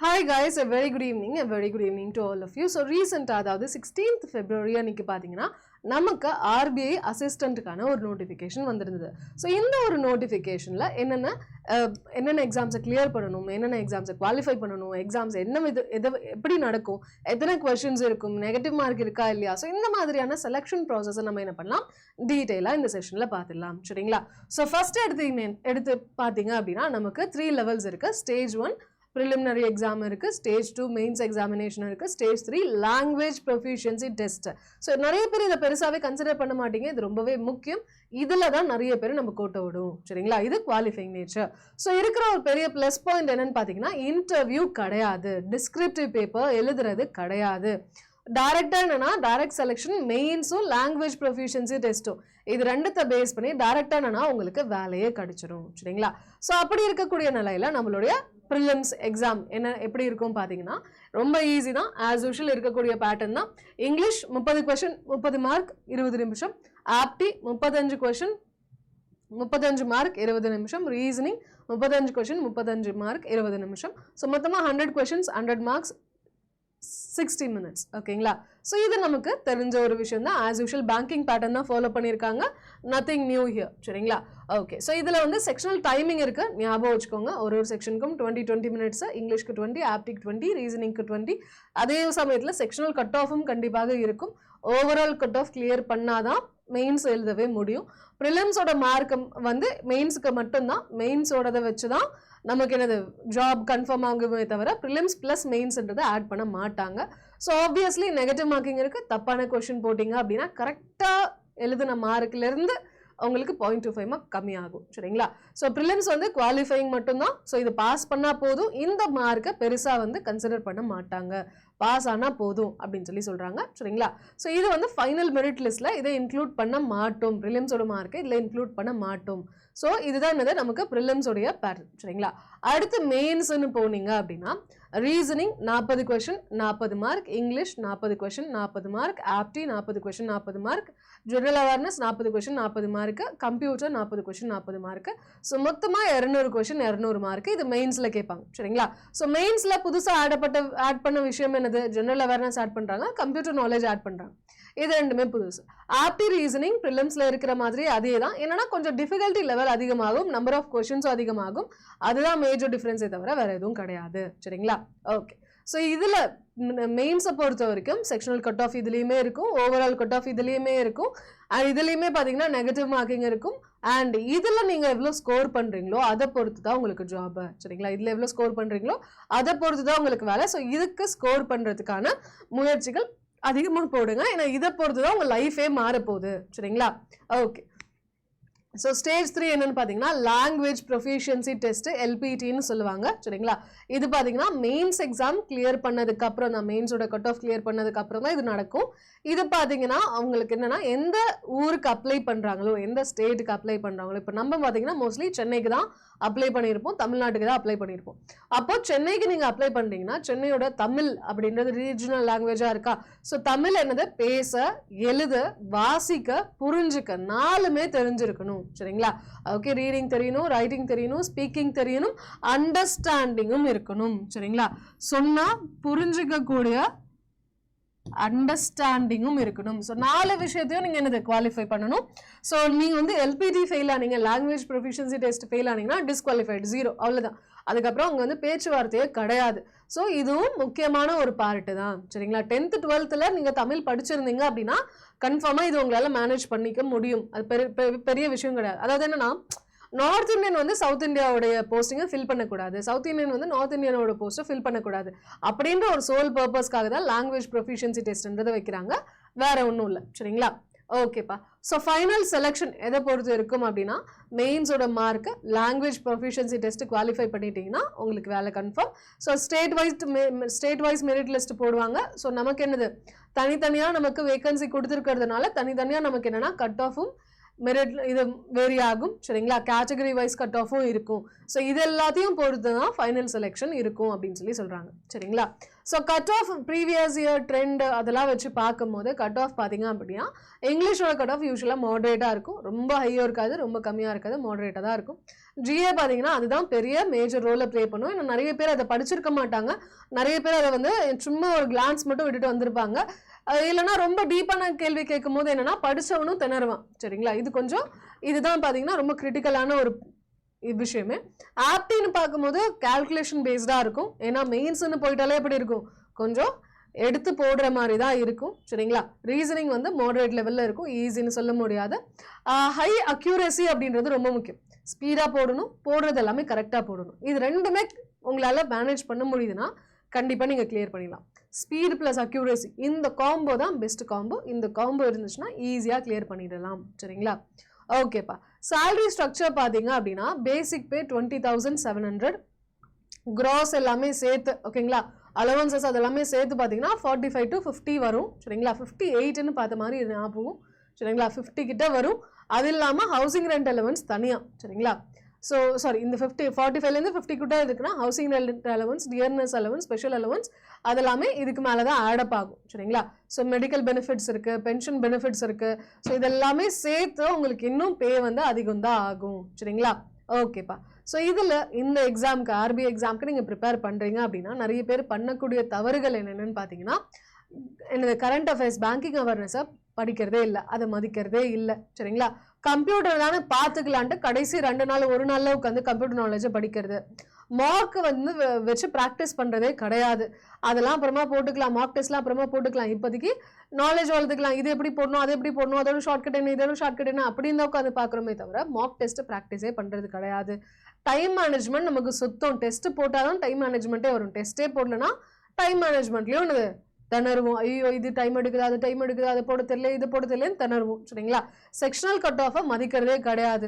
Hi guys, a very good evening to all of you. So recent அதாவது 16th February அன்னைக்கு பாத்தீங்கன்னா நமக்கு RBI அசிஸ்டன்ட்கான ஒரு நோட்டிஃபிகேஷன் வந்திருந்தது. ஸோ இந்த ஒரு நோட்டிஃபிகேஷன்ல என்னென்ன எக்ஸாம்ஸை கிளியர் பண்ணணும், என்னென்ன எக்ஸாம்ஸை குவாலிஃபை பண்ணணும், எக்ஸாம்ஸ் எப்படி நடக்கும், எத்தனை கொஸ்டின்ஸ் இருக்கும், நெகட்டிவ் மார்க் இருக்கா இல்லையா, ஸோ இந்த மாதிரியான செலெக்ஷன் ப்ராசஸை நம்ம என்ன பண்ணலாம், டீட்டெயிலாக இந்த செஷனில் பார்த்துடலாம். சரிங்களா? ஸோ ஃபர்ஸ்ட் எடுத்து பார்த்தீங்க அப்படின்னா நமக்கு 3 லெவல்ஸ் இருக்கு. ஸ்டேஜ் 1 preliminary exam இருக்கு, ஸ்டேஜ் 2 மெயின்ஸ் எக்ஸாமினேஷன் இருக்கு, stage 3 language proficiency test. So நிறைய பேர் இதை பெருசாவே கன்சிடர் பண்ண மாட்டீங்க, இது ரொம்பவே முக்கியம். இதுல தான் நிறைய பேர் நம்ம கோட்டை விடும். சரிங்களா? இது குவாலிஃபைங் நேச்சர். ஸோ இருக்கிற ஒரு பெரிய பிளஸ் பாயிண்ட் என்னன்னு பாத்தீங்கன்னா, இன்டர்வியூ கிடையாது, டிஸ்கிரிப்டிவ் பேப்பர் எழுதுறது கிடையாது. டைரக்டா என்னன்னா டைரக்ட் செலெக்ஷன், மெயின்ஸும் லாங்குவேஜ் ப்ரொஃபிஷியன்சி டெஸ்ட்டும், இது ரெண்டுத்தை பேஸ் பண்ணி டைரக்டா என்னன்னா உங்களுக்கு வேலையே கிடைச்சிடும். சரிங்களா? ஸோ அப்படி இருக்கக்கூடிய நிலையில நம்மளுடைய ப்ரிலிம்ஸ் எக்ஸாம் எப்படி இருக்கும் பார்த்தீங்கன்னா ரொம்ப ஈஸி தான். ஆஸ் யூஷுவல் இருக்கக்கூடிய பேட்டர்ன் தான். இங்கிலீஷ் 30 கொஸ்டின் 30 மார்க் 20 நிமிஷம், ஆப்டி 35 கொஸ்டின் 35 மார்க் 20 நிமிஷம், ரீசனிங் 35 கொஸ்டின் 35 மார்க் 20 நிமிஷம். ஸோ மொத்தமாக 100 கொஸ்டின்ஸ் 100 மார்க்ஸ் 60 minutes. ஓகேங்களா? ஸோ இது நமக்கு தெரிஞ்ச ஒரு விஷயம் தான். ஆஸ் யூஷுவல் பேங்கிங் பேட்டர்ன் தான் ஃபாலோ பண்ணியிருக்காங்க. Nothing new here. சரிங்களா? ஓகே. ஸோ இதில் வந்து செக்ஷனல் டைமிங் இருக்கு, ஞாபகம் வச்சுக்கோங்க. ஒரு செக்ஷனுக்கும் 20 minutes, இங்கிலீஷ்க்கு 20, ஆப்டிக் 20, ரீசனிங்க்கு 20. அதே சமயத்தில் செக்ஷனல் கட் ஆஃபும் கண்டிப்பாக இருக்கும். ஓவரால் கட் ஆஃப் கிளியர் பண்ணாதான் மெயின்ஸ் எழுதவே முடியும். ப்ரிலிம்ஸோட மார்க் வந்து மெயின்ஸுக்கு மட்டும்தான், மெயின்ஸோடதை வச்சு தான் நமக்கு என்னது ஜாப் கன்ஃபார்ம் ஆகுமே தவிர ப்ரிலிம்ஸ் பிளஸ் மெயின்ஸ்ன்றதை ஆட் பண்ண மாட்டாங்க. ஸோ ஆப்வியஸ்லி நெகட்டிவ் மார்க்கிங் இருக்கு. தப்பான கொஸ்டின் போட்டிங்க அப்படின்னா கரெக்டாக எழுதின மார்க்லேருந்து அவங்களுக்கு 0.25 மார்க் கம்மியாகும். சரிங்களா? ஸோ ப்ரிலிம்ஸ் வந்து குவாலிஃபைங் மட்டும்தான். ஸோ இது பாஸ் பண்ணால் போதும், இந்த மார்க்கை பெருசாக வந்து கன்சிடர் பண்ண மாட்டாங்க, பாஸ் ஆனால் போதும் அப்படின்னு சொல்லி சொல்கிறாங்க. சரிங்களா? ஸோ இது வந்து ஃபைனல் மெரிட் லிஸ்ட்டில் இதை இன்க்ளூட் பண்ண மாட்டோம், ப்ரிலிம்ஸோட மார்க்கை இதில் இன்க்ளூட் பண்ண மாட்டோம். ஸோ இதுதான் என்னது நமக்கு ப்ரிலிம்ஸோடைய பேட்டர்ன். சரிங்களா? அடுத்து மெயின்ஸ்ன்னு போனீங்க அப்படின்னா reasoning 40 question 40 mark, English 40 question 40 mark, apti 40 question 40 mark, general awareness 40 question 40 mark, computer 40 question 40 mark. So மொத்தமாக 200 கொஸ்டின் 200 மார்க். இது மெயின்ஸில் கேட்பாங்க. சரிங்களா? ஸோ மெயின்ஸில் புதுசாக ஆட் பண்ண விஷயம் என்னது, ஜெனரல் அவேர்னஸ் ஆட் பண்ணுறாங்க, கம்ப்யூட்டர் நாலேஜ் ஆட் பண்ணுறாங்க. இது ரெண்டுமே புதுசு. ஆப்டி ரீசனிங் ப்ரிலிம்ஸ்ல இருக்கிற மாதிரி அதே தான். என்னன்னா கொஞ்சம் டிஃபிகல்ட்டி லெவல் அதிகமாகும், நம்பர் ஆஃப் கொஸ்டின்ஸும் அதிகமாகும். அதுதான் மேஜர் டிஃபரன்ஸே தவிர வேற எதுவும் கிடையாது. சரிங்களா? ஓகே. ஸோ இதில் மெயின்ஸை பொறுத்த வரைக்கும் செக்ஷனல் கட் ஆஃப் இதுலேயுமே இருக்கும், ஓவரால் கட் ஆஃப் இதுலேயுமே இருக்கும், அண்ட் இதுலேயுமே பார்த்தீங்கன்னா நெகட்டிவ் மார்க்கிங் இருக்கும். அண்ட் இதில் நீங்கள் எவ்வளோ ஸ்கோர் பண்ணுறீங்களோ அதை பொறுத்து தான் உங்களுக்கு ஜாப். சரிங்களா? இதில் எவ்வளோ ஸ்கோர் பண்ணுறீங்களோ அதை பொறுத்து தான் உங்களுக்கு வேலை. ஸோ இதுக்கு ஸ்கோர் பண்ணுறதுக்கான முயற்சிகள் அதிகமாக போடுங்க, ஏன்னா இதை பொறுத்து தான் உங்கள் லைஃபே மாறப்போகுது. சரிங்களா? ஓகே. ஸோ ஸ்டேஜ் 3 என்னன்னு பார்த்தீங்கன்னா லாங்குவேஜ் ப்ரொஃபிஷியன்சி டெஸ்ட், எல்பிடின்னு சொல்லுவாங்க. சரிங்களா? இது பார்த்தீங்கன்னா மெயின்ஸ் எக்ஸாம் கிளியர் பண்ணதுக்கு அப்புறம் தான், மெயின்ஸோட கட் ஆஃப் கிளியர் பண்ணதுக்கு அப்புறம் தான் இது நடக்கும். இது பார்த்தீங்கன்னா அவங்களுக்கு என்னன்னா எந்த ஊருக்கு அப்ளை பண்ணுறாங்களோ, எந்த ஸ்டேட்டுக்கு அப்ளை பண்ணுறாங்களோ, இப்போ நம்ம பார்த்தீங்கன்னா மோஸ்ட்லி சென்னைக்கு தான் அப்ளை பண்ணியிருப்போம், தமிழ்நாட்டுக்கு தான் அப்ளை பண்ணியிருப்போம். அப்போ சென்னைக்கு நீங்கள் அப்ளை பண்ணுறீங்கன்னா சென்னையோட தமிழ் அப்படின்றது ரீஜனல் லாங்குவேஜாக இருக்கா? ஸோ தமிழ் என்னது, பேச, எழுத, வாசிக்க, புரிஞ்சுக்க 4மே தெரிஞ்சிருக்கணும். சரிங்களா? ஓகே. ரீடிங் தெரியணும், ரைட்டிங் தெரியணும், ஸ்பீக்கிங் தெரியணும், அண்டர்ஸ்டாண்டிங்கும் இருக்கணும். சரிங்களா? சொன்னா புரிஞ்சுக்க கூடிய அண்டர்ஸ்டாண்டிங்கும் இருக்கணும். ஸோ 4 விஷயத்தையும் நீங்கள் என்னது குவாலிஃபை பண்ணணும். ஸோ நீங்கள் வந்து எல்பிடி ஃபெயில் ஆனீங்க, லாங்குவேஜ் ப்ரொஃபிஷியன்சி டெஸ்ட் ஃபெயில் ஆனீங்கன்னா டிஸ்குவாலிஃபைடு, 0, அவ்வளோதான். அதுக்கப்புறம் அங்கே வந்து பேச்சுவார்த்தையே கிடையாது. ஸோ இதுவும் முக்கியமான ஒரு பார்ட்டு தான். சரிங்களா? 10th 12th நீங்கள் தமிழ் படிச்சிருந்தீங்க அப்படின்னா கன்ஃபார்மாக இது உங்களால் மேனேஜ் பண்ணிக்க முடியும். அது பெரிய விஷயம் கிடையாது. அதாவது என்னன்னா நார்த் இந்தியன் வந்து சவுத் இந்தியாவுடைய போஸ்டிங்கை ஃபில் பண்ணக்கூடாது, சவுத் இந்தியன் வந்து நார்த் இந்தியனோட போஸ்ட்டை ஃபில் பண்ணக்கூடாது அப்படின்ற ஒரு சோல் பர்பஸ்க்காக தான் லாங்குவேஜ் ப்ரொஃபிஷியன்சி டெஸ்ட்ன்றதை வைக்கிறாங்க, வேற ஒன்றும் இல்லை. சரிங்களா? ஓகேப்பா. ஸோ ஃபைனல் செலெக்ஷன் எதை பொறுத்து இருக்கும் அப்படின்னா மெயின்ஸோட mark, language proficiency test qualify பண்ணிட்டீங்கன்னா உங்களுக்கு வேலை confirm. So state wise merit list போடுவாங்க. ஸோ நமக்கு என்னது தனித்தனியாக நமக்கு வேகன்சி கொடுத்துருக்கிறதுனால தனித்தனியாக நமக்கு என்னன்னா கட் ஆஃபும் மெரிட் இது வேரி ஆகும் சரிங்களா. கேட்டகரி வைஸ் கட் ஆஃபும் இருக்கும். ஸோ இது எல்லாத்தையும் பொறுத்து தான் ஃபைனல் செலெக்ஷன் இருக்கும் அப்படின்னு சொல்லி சொல்கிறாங்க சரிங்களா. So cut off previous year trend அதெல்லாம் வச்சு பார்க்கும்போது கட் ஆஃப் பார்த்தீங்க அப்படின்னா இங்கிலீஷோட கட் ஆஃப் யூஸ்வலாக மாடரேட்டாக இருக்கும். ரொம்ப ஹையாக இருக்காது, ரொம்ப கம்மியாக இருக்காது, மாடரேட்டாக தான் இருக்கும். ஜிஏ பார்த்தீங்கன்னா அதுதான் பெரிய மேஜர் ரோலை ப்ளே பண்ணும். இன்னும் நிறைய பேர் அதை படிச்சிருக்க மாட்டாங்க, நிறைய பேர் அதை வந்து சும்மா ஒரு கிளான்ஸ் மட்டும் விட்டுட்டு வந்திருப்பாங்க. இல்லைனா ரொம்ப டீப்பான கேள்வி கேட்கும் போது என்னன்னா படிச்சவனும் திணறுவான் சரிங்களா. இது கொஞ்சம் இதுதான் பார்த்தீங்கன்னா ரொம்ப கிரிட்டிக்கலான ஒரு விஷயமே. ஆப்டின்னு பார்க்கும்போது கால்குலேஷன் பேஸ்டாக இருக்கும். ஏன்னா மெயின்ஸ்ன்னு போயிட்டாலே எப்படி இருக்கும், கொஞ்சம் எடுத்து போடுற மாதிரி தான் இருக்கும் சரிங்களா. ரீசனிங் வந்து மாடரேட் லெவலில் இருக்கும், ஈஸின்னு சொல்ல முடியாது. ஹை அக்யூரசி அப்படின்றது ரொம்ப முக்கியம். ஸ்பீடாக போடணும், போடுறது எல்லாமே கரெக்டாக போடணும். இது ரெண்டுமே உங்களால் மேனேஜ் பண்ண முடியுதுன்னா கண்டிப்பாக நீங்கள் கிளியர் பண்ணிடலாம். ஸ்பீட் ப்ளஸ் அக்யூரசி இந்த காம்போ தான் பெஸ்ட் காம்போ. இந்த காம்போ இருந்துச்சுன்னா ஈஸியாக கிளியர் பண்ணிடலாம் சரிங்களா. ஓகேப்பா. சேலரி ஸ்ட்ரக்சர் பார்த்தீங்க அப்படின்னா பேசிக் பே 20,700, கிராஸ் எல்லாமே சேர்த்து ஓகேங்களா, அலவன்சஸ் அதெல்லாமே சேர்த்து பார்த்தீங்கன்னா 45 to 50 வரும் சரிங்களா. 58ன்னு பார்த்த மாதிரி ஞாபகம் சரிங்களா, 50 கிட்ட வரும். அது இல்லாமல் ஹவுசிங் ரெண்ட் அலவன்ஸ் தனியாக சரிங்களா. ஸோ சாரி இந்த 45லேருந்து 50 கிட்ட இருக்குன்னா housing rent allowance, dearness allowance, special allowance அதெல்லாமே இதுக்கு மேலே தான் ஆடப் ஆகும் சரிங்களா. ஸோ மெடிக்கல் பெனிஃபிட்ஸ் இருக்குது, பென்ஷன் பெனிஃபிட்ஸ் இருக்குது. ஸோ இதெல்லாமே சேர்த்து உங்களுக்கு இன்னும் பே வந்து அதிகம் தான் ஆகும் சரிங்களா. ஓகேப்பா. ஸோ இதில் இந்த எக்ஸாமுக்கு ஆர்பிஐ எக்ஸாமுக்கு நீங்கள் ப்ரிப்பேர் பண்ணுறீங்க அப்படின்னா நிறைய பேர் பண்ணக்கூடிய தவறுகள் என்னென்னு பார்த்தீங்கன்னா என்னது கரண்ட் அஃபேர்ஸ், பேங்கிங் அவேர்னஸை படிக்கிறதே இல்லை, அதை மதிக்கிறதே இல்லை சரிங்களா. கம்ப்யூட்டர் தானே பார்த்துக்கலான்ட்டு கடைசி 2 நாள் 1 நாளில் உட்காந்து கம்ப்யூட்டர் நாலேஜை படிக்கிறது. மார்க் வந்து வச்சு ப்ராக்டிஸ் பண்ணுறதே கிடையாது. அதெல்லாம் அப்புறமா போட்டுக்கலாம், மார்க் டெஸ்ட்லாம் அப்புறமா போட்டுக்கலாம். இப்போதைக்கு நாலேஜ் வளர்த்துக்கலாம், இது எப்படி போடணும், அது எப்படி போடணும், அதோட ஷார்ட்கட் என்ன, இதோட ஷார்ட்கட் என்ன அப்படின்னு தான் உட்காந்து பார்க்குறோமே தவிர மார்க் டெஸ்ட்டு ப்ராக்டிஸே பண்ணுறது கிடையாது. டைம் மேனேஜ்மெண்ட் நமக்கு சுத்தம். டெஸ்ட்டு போட்டால் தான் டைம் மேனேஜ்மெண்ட்டே வரும். டெஸ்ட்டே போடலன்னா டைம் மேனேஜ்மெண்ட்லேயும் ஒன்று திணறுவோம். ஐயோ இது டைம் எடுக்குது, அது டைம் எடுக்குது, அதை போட தெரியல, இது போட தெரியலன்னு திணறுவோம் சரிங்களா. செக்ஷனல் கட் ஆஃபை மதிக்கிறதே கிடையாது.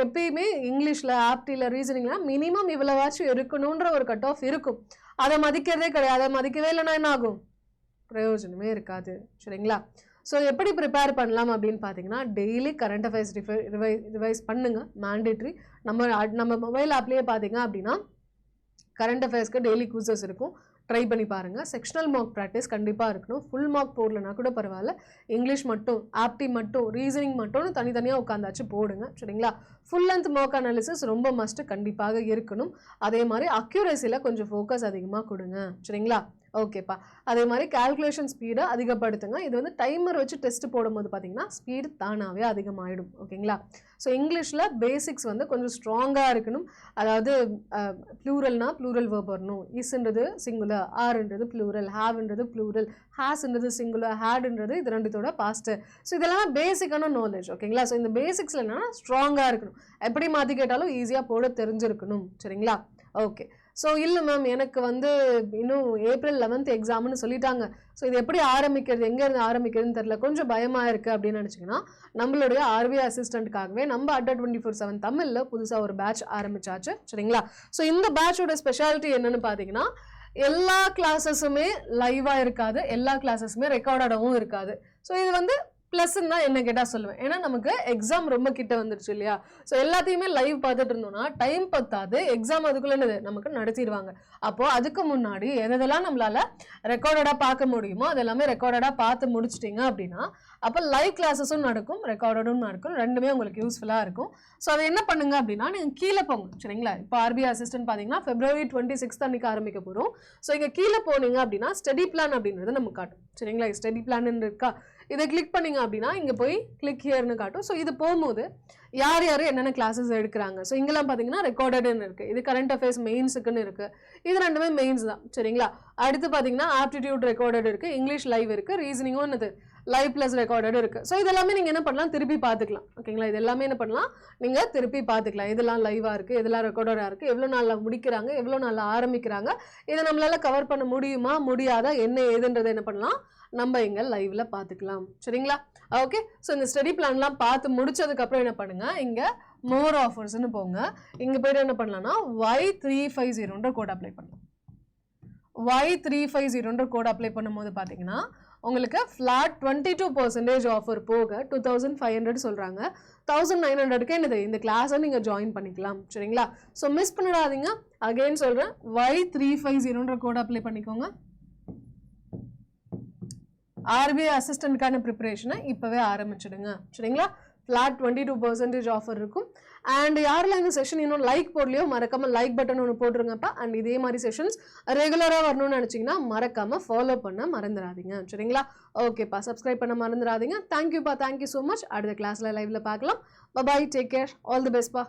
எப்பயுமே இங்கிலீஷில், ஆப்டியில், ரீசனிங்கில் மினிமம் இவ்வளவாச்சும் இருக்கணுன்ற ஒரு கட் ஆஃப் இருக்கும். அதை மதிக்கிறதே கிடையாது. அதை மதிக்கவே இல்லைன்னா என்ன ஆகும், பிரயோஜனமே இருக்காது சரிங்களா. ஸோ எப்படி ப்ரிப்பேர் பண்ணலாம் அப்படின்னு பார்த்தீங்கன்னா டெய்லி கரண்ட் அஃபேர்ஸ் ரிவைஸ் பண்ணுங்க, மேண்டேட்ரி. நம்ம மொபைல் ஆப்லேயே பார்த்தீங்க அப்படின்னா கரண்ட் அஃபேர்ஸ்க்கு டெய்லி குவிசஸ் இருக்கும், ட்ரை பண்ணி பாருங்கள். செக்ஷனல் மார்க் ப்ராக்டிஸ் கண்டிப்பாக இருக்கணும். ஃபுல் மார்க் போடலனா கூட பரவாயில்ல, இங்கிலீஷ் மட்டும், ஆப்டி மட்டும், ரீசனிங் மட்டும்னு தனித்தனியாக உட்காந்தாச்சு போடுங்க சரிங்களா. ஃபுல் லென்த் மார்க் அனாலிசிஸ் ரொம்ப மஸ்ட்டு கண்டிப்பாக இருக்கணும். அதே மாதிரி அக்யூரேசியில் கொஞ்சம் ஃபோக்கஸ் அதிகமாக கொடுங்க சரிங்களா. ஓகேப்பா. அதே மாதிரி கால்குலேஷன் ஸ்பீடை அதிகப்படுத்துங்க. இது வந்து டைமர் வச்சு டெஸ்ட் போடும்போது பார்த்தீங்கன்னா ஸ்பீடு தானாகவே அதிகமாகிடும் ஓகேங்களா. ஸோ இங்கிலீஷில் பேசிக்ஸ் வந்து கொஞ்சம் ஸ்ட்ராங்காக இருக்கணும். அதாவது ப்ளூரல்னா ப்ளூரல் வேர்ப் வரணும், இஸ்ன்றது சிங்குலர், ஆர்ன்றது ப்ளூரல், ஹாவ்ன்றது ப்ளூரல், ஹேஸ்ன்றது சிங்குலர், ஹேடுன்றது இது ரெண்டுத்தோட பாஸ்ட். ஸோ இதெல்லாம் பேசிக்கான நாலேஜ் ஓகேங்களா. ஸோ இந்த பேசிக்ஸில் என்னன்னா ஸ்ட்ராங்காக இருக்கணும். எப்படி மாற்றி கேட்டாலும் ஈஸியாக போட தெரிஞ்சிருக்கணும் சரிங்களா. ஓகே. ஸோ இல்லை மேம் எனக்கு வந்து இன்னும் April 11th எக்ஸாம்னு சொல்லிட்டாங்க, ஸோ இது எப்படி ஆரம்பிக்கிறது, எங்கேருந்து ஆரம்பிக்கிறதுன்னு தெரில, கொஞ்சம் பயமாக இருக்குது அப்படின்னு நினச்சிங்கன்னா நம்மளுடைய ஆர்பிஐ அசிஸ்டண்ட்டுக்காகவே நம்ம Adda 24/7 தமிழில் புதுசாக ஒரு பேட்ச் ஆரம்பிச்சாச்சு சரிங்களா. ஸோ இந்த பேட்சோட ஸ்பெஷாலிட்டி என்னன்னு பார்த்தீங்கன்னா எல்லா கிளாஸஸுமே லைவாக இருக்காது, எல்லா கிளாஸஸுமே ரெக்கார்டாகவும் இருக்காது. ஸோ இது வந்து ப்ளஸ்ன்னு தான் என்ன கேட்டால் சொல்லுவேன். ஏன்னா நமக்கு எக்ஸாம் ரொம்ப கிட்ட வந்துருச்சு இல்லையா. ஸோ எல்லாத்தையுமே லைவ் பார்த்துட்டு இருந்தோம்னா டைம் பத்தாது, எக்ஸாம் அதுக்குள்ளே நமக்கு நடத்திடுவாங்க. அப்போது அதுக்கு முன்னாடி எதெல்லாம் நம்மளால் ரெக்கார்டடாக பார்க்க முடியுமோ அதெல்லாமே ரெக்கார்டடாக பார்த்து முடிச்சிட்டிங்க அப்படின்னா அப்போ லைவ் கிளாஸஸும் நடக்கும், ரெக்கார்டடும் நடக்கும், ரெண்டுமே உங்களுக்கு யூஸ்ஃபுல்லாக இருக்கும். ஸோ அதை என்ன பண்ணுங்க அப்படின்னா நீங்கள் கீழே போங்க சரிங்களா. இப்போ ஆர்பிஐ அசிஸ்டன்ட் பார்த்தீங்கன்னா February 26th அன்றைக்கி ஆரம்பிக்க போகிறோம். ஸோ இங்கே கீழே போனீங்க அப்படின்னா ஸ்டடி பிளான் அப்படின்றது நமக்கு காட்டும் சரிங்களா. ஸ்டடி பிளான் இருக்கா, இதை கிளிக் பண்ணிங்க அப்படின்னா இங்கே போய் கிளிக் ஹியர்னு காட்டும். ஸோ இது போகும்போது யார் யார் என்னென்ன கிளாஸஸ் எடுக்கிறாங்க. ஸோ இங்கெல்லாம் பார்த்தீங்கன்னா ரெக்கார்டடுன்னு இருக்குது, இது கரண்ட் அஃபேர்ஸ் மெயின்ஸுக்குன்னு இருக்குது, இது ரெண்டுமே மெயின்ஸ் தான் சரிங்களா. அடுத்து பார்த்தீங்கன்னா ஆப்டிடியூட் ரெக்கார்டட் இருக்குது, இங்கிலீஷ் லைவ் இருக்குது, ரீசனிங்கும் என்னது லைவ் ப்ளஸ் ரெக்கார்டட் இருக்குது. ஸோ இதெல்லாமே நீங்கள் என்ன பண்ணலாம், திருப்பி பார்த்துக்கலாம் ஓகேங்களா. இது எல்லாமே என்ன பண்ணலாம், நீங்கள் திருப்பி பார்த்துக்கலாம். இதெல்லாம் லைவாக இருக்குது, இதெல்லாம் ரெக்கார்டடாக இருக்குது, எவ்வளோ நாளில் முடிக்கிறாங்க, எவ்வளோ நாளில் ஆரம்பிக்கிறாங்க, இதை நம்மளால் கவர் பண்ண முடியுமா முடியாதா என்ன ஏதுன்றதை என்ன பண்ணலாம் நம்ம இங்கே லைவ்ல பார்த்துக்கலாம் சரிங்களா. ஓகே. ஸோ இந்த ஸ்டடி பிளான்லாம் பார்த்து முடிச்சதுக்கப்புறம் என்ன பண்ணுங்க, இங்கே மோர் ஆஃபர்ஸ்ன்னு போங்க. இங்கே போய்ட்டு என்ன பண்ணலாம்னா Y350 கோட் அப்ளை பண்ணலாம். Y350 கோட் அப்ளை பண்ணும்போது பார்த்தீங்கன்னா உங்களுக்கு ஃப்ளாட் 22% ஆஃபர் போக 2500 சொல்கிறாங்க. 1900க்கு என்னது இந்த கிளாஸை நீங்கள் ஜாயின் பண்ணிக்கலாம். சரிங்களா? ஸோ மிஸ் பண்ணிடாதீங்க. அகெயின் சொல்கிறேன், Y350ன்ற கோட் அப்ளை பண்ணிக்கோங்க. ஆர்பிஐ அசிஸ்டன்ட்கான ப்ரிப்பரேஷனை இப்போவே ஆரம்பிச்சிடுங்க. சரிங்களா? ஃப்ளாட் 22% ஆஃபர் இருக்கும். அண்ட் யாரெல்லாம் இந்த செஷன் இன்னும் லைக் போடலையோ மறக்காமல் லைக் பட்டன் ஒன்று போட்டுருங்கப்பா. அண்ட் இதே மாதிரி செஷன்ஸ் ரெகுலராக வரணும்னு நினச்சிங்கன்னா மறக்காமல் ஃபாலோ பண்ண மறந்துடாதீங்க. சரிங்களா? ஓகேப்பா, சப்ஸ்கிரைப் பண்ண மறந்துடாதீங்க. தேங்க்யூப்பா, தேங்க்யூ ஸோ மச். அடுத்த கிளாஸில் லைவில் பார்க்கலாம். பாய், டேக் கேர், ஆல் தி பெஸ்ட்பா.